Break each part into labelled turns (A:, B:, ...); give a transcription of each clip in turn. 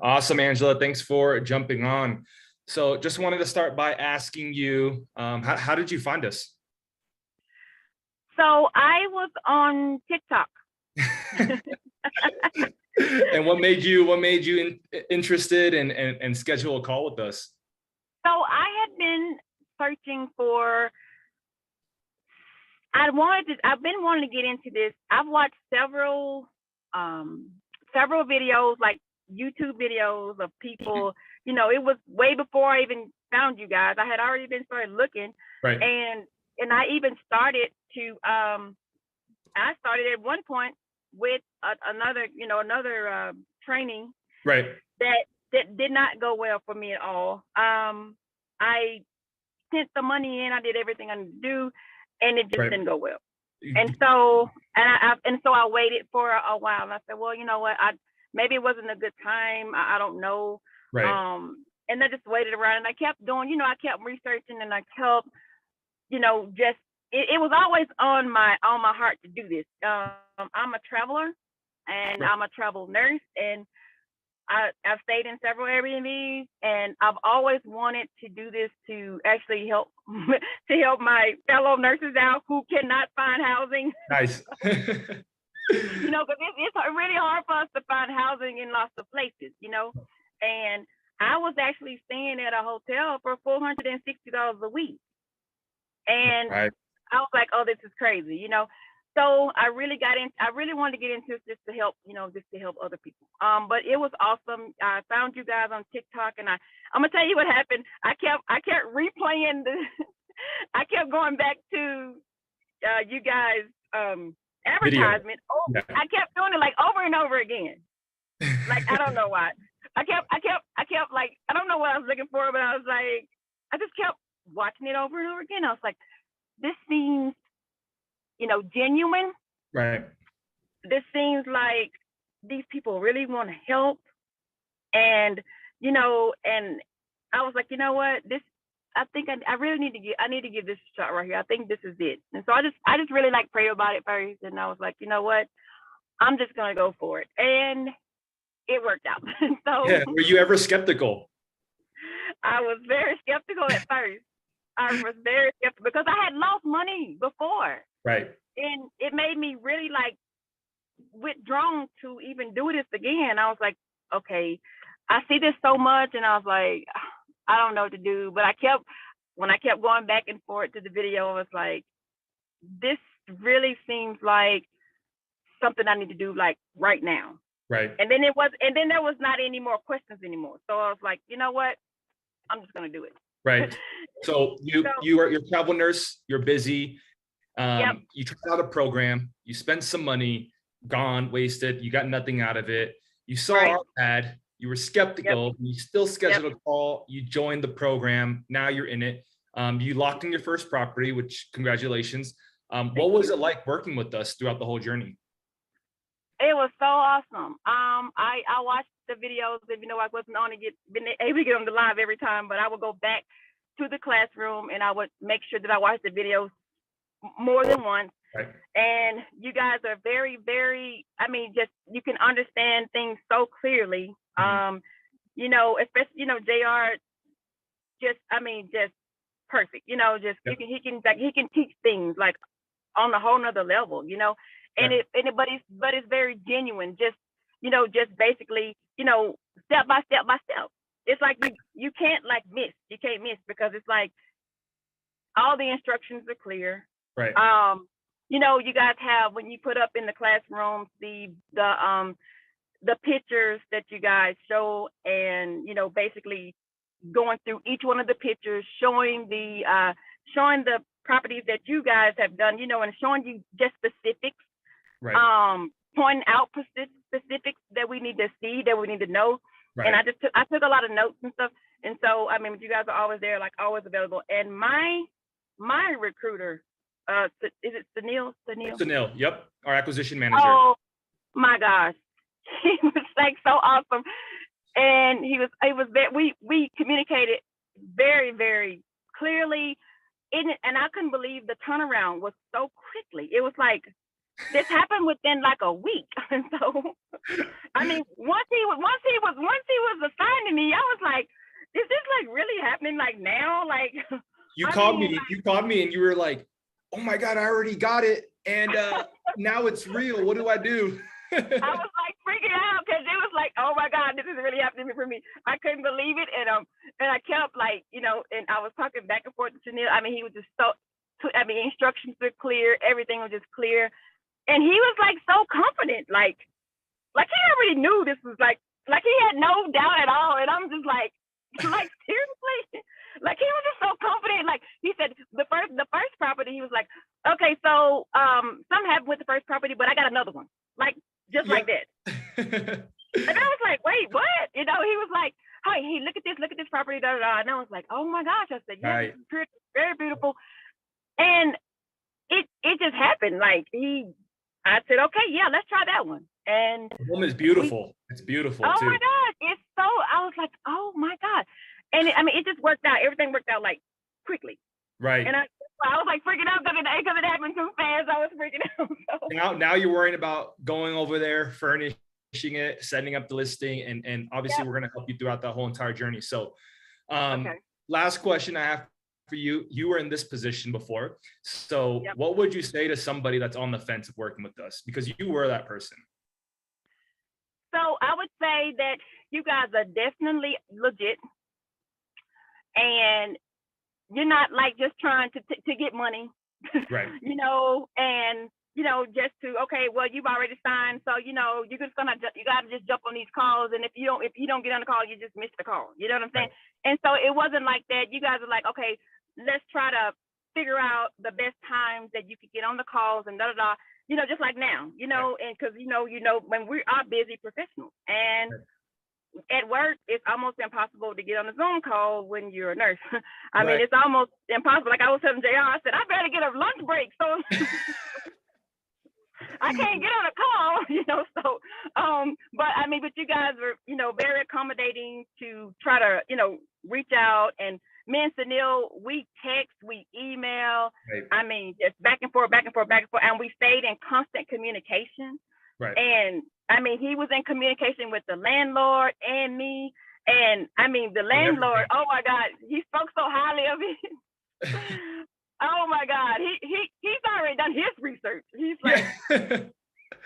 A: Awesome, Angela. Thanks for jumping on. So just wanted to start by asking you, how did you find us?
B: So I was on TikTok.
A: And what made you interested and schedule a call with us?
B: So I had been searching for. I've been wanting to get into this. I've watched um, several videos, like YouTube videos of people. It was way before I even found you guys. I had already been started looking,
A: Right.
B: and I even started to. I started at one point with another training
A: Right.
B: that did not go well for me at all. I sent the money in, I did everything I needed to do, and it just
A: Right.
B: didn't go well. And so I waited for a while, and I said, well, you know what, maybe it wasn't a good time. I don't know.
A: Right.
B: And I just waited around, and I kept doing, I kept researching, and I kept, just it was always on my heart to do this. I'm a traveler, and
A: Right.
B: I'm a travel nurse, and I've stayed in several Airbnbs, and I've always wanted to do this to actually help to help my fellow nurses out who cannot find housing.
A: Nice.
B: Because it's really hard for us to find housing in lots of places. And I was actually staying at a hotel for $460 a week, and
A: Right.
B: I was like, oh, this is crazy. So I really wanted to get into this just to help, just to help other people. But it was awesome. I found you guys on TikTok, and I'm gonna tell you what happened. I kept replaying I kept going back to you guys advertisement. Oh,
A: Yeah.
B: I kept doing it like over and over again. Like, I don't know why. I kept like, I don't know what I was looking for, but I was like, I just kept watching it over and over again. I was like, this seems, genuine.
A: Right.
B: This seems like these people really want to help. And, and I was like, you know what, I think I really need to give this a shot right here. I think this is it. And so I just really like prayed about it first. And I was like, you know what, I'm just going to go for it. And it worked out. So
A: Yeah. Were you ever skeptical?
B: I was very skeptical at first. I was very skeptical because I had lost money before.
A: Right.
B: And it made me really like withdrawn to even do this again. I was like, okay, I see this so much, and I was like, I don't know what to do. But when I kept going back and forth to the video, I was like, this really seems like something I need to do like right now.
A: Right.
B: And then there was not any more questions anymore. So I was like, you know what? I'm just gonna do it.
A: Right. So you're a travel nurse, you're busy.
B: Yep.
A: You tried out a program, you spent some money, gone, wasted, you got nothing out of it. You saw
B: Right.
A: our ad, you were skeptical,
B: Yep.
A: you still scheduled
B: Yep.
A: a call, you joined the program, now you're in it. You locked in your first property, which congratulations. What was it like working with us throughout the whole journey?
B: It was so awesome. I watched the videos, even though I wasn't been able to get on the live every time, but I would go back to the classroom and I would make sure that I watched the videos more than once.
A: Right.
B: And you guys are very, very, just, you can understand things so clearly.
A: Mm-hmm.
B: Especially, JR, just perfect. Just,
A: Yep.
B: he can teach things like on a whole nother level, and
A: Right.
B: but it's very genuine. Just, just basically, step by step by step. It's like you can't you can't miss because it's like all the instructions are clear.
A: Right.
B: You guys have, when you put up in the classrooms, the pictures that you guys show, and basically going through each one of the pictures, showing the properties that you guys have done, and showing you just specifics.
A: Right.
B: Pointing out specifics that we need to see, that we need to know.
A: Right.
B: And I took a lot of notes and stuff. And so, you guys are always there, like always available. And my recruiter, is it Sunil?
A: Sunil, yep, our acquisition manager.
B: Oh my gosh, he was like so awesome, and we communicated very, very clearly, and I couldn't believe the turnaround was so quickly. It was like this happened within like a week. And so, once he was
A: You
B: I
A: called
B: mean,
A: me, you called me and you were like, oh my God, I already got it. And now it's real. What do I do?
B: I was like freaking out because it was like, oh my God, this is really happening for me. I couldn't believe it. And I kept like, you know, and I was talking back and forth to Chanel. I mean, he was just so, I mean, instructions were clear. Everything was just clear. And he was like so confident, like he already knew this was like he had no doubt at all. And I'm just like seriously, like he was just so confident. Like he said, the first property, he was like, okay, so something happened with the first property, but I got another one, like just like that. And I was like, wait, what? You know, he was like, hey, look at this property, da da da. And I was like, oh my gosh. I said, yeah,
A: Right.
B: this is pretty, very beautiful. And it just happened. Like I said, okay, yeah, let's try that one. And
A: The home is beautiful. It's beautiful
B: oh
A: too.
B: my God, it's so. I was like, oh my God, and I mean, it just worked out. Everything worked out like quickly.
A: Right.
B: And I was like freaking out because it happened too fast. I was freaking out. So.
A: Now you're worrying about going over there, furnishing it, setting up the listing, and obviously we're going to help you throughout that whole entire journey. So,
B: Okay.
A: last question I have for you. You were in this position before. So what would you say to somebody that's on the fence of working with us? Because you were that person.
B: So I would say that you guys are definitely legit, and you're not like just trying to get money,
A: Right.
B: you know, and you know, just to, okay, well, you've already signed, so you know, you gotta just jump on these calls, and if you don't get on the call, you just miss the call. You know what I'm saying? Right. And so it wasn't like that. You guys are like, okay, let's try to figure out the best times that you could get on the calls and da da da. You know, just like now, you know, and because you know, when we are busy professionals, and at work, it's almost impossible to get on a Zoom call when you're a nurse. I mean, it's almost impossible. Like I was telling JR, I said, I better get a lunch break, so I can't get on a call, you know. So, but I mean, but you guys were, you know, very accommodating to try to, you know, reach out. And me and Sunil, we text, we email. Right. I mean, just back and forth, and we stayed in constant communication. Right. And I mean, he was in communication with the landlord and me. And I mean, the landlord, oh my God, he spoke so highly of it. Oh my God, he's already done his research. He's like, it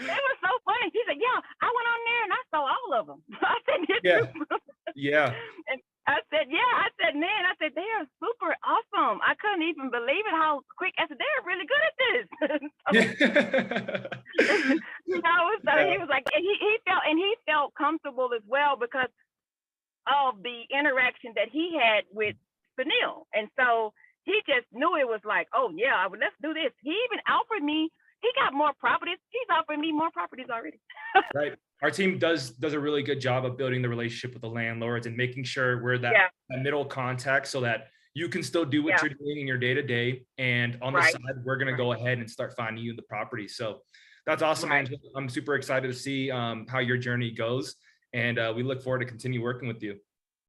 B: was so funny. He said, yeah, I went on there and I saw all of them. I said,
A: yeah.
B: And I said, yeah. I said, man, they are super awesome. I couldn't even believe it how quick. I said, they're really good at this. You know, so he was like, and he felt comfortable as well because of the interaction that he had with Sunil. And so he just knew it was like, oh yeah, let's do this. He even offered me, he got more properties. He's offering me more properties already.
A: Right. Our team does a really good job of building the relationship with the landlords and making sure we're that middle contact so that you can still do what you're doing in your day to day. And on the side, we're going to go ahead and start finding you the property. So that's awesome, Angela. I'm super excited to see how your journey goes. And we look forward to continue working with you.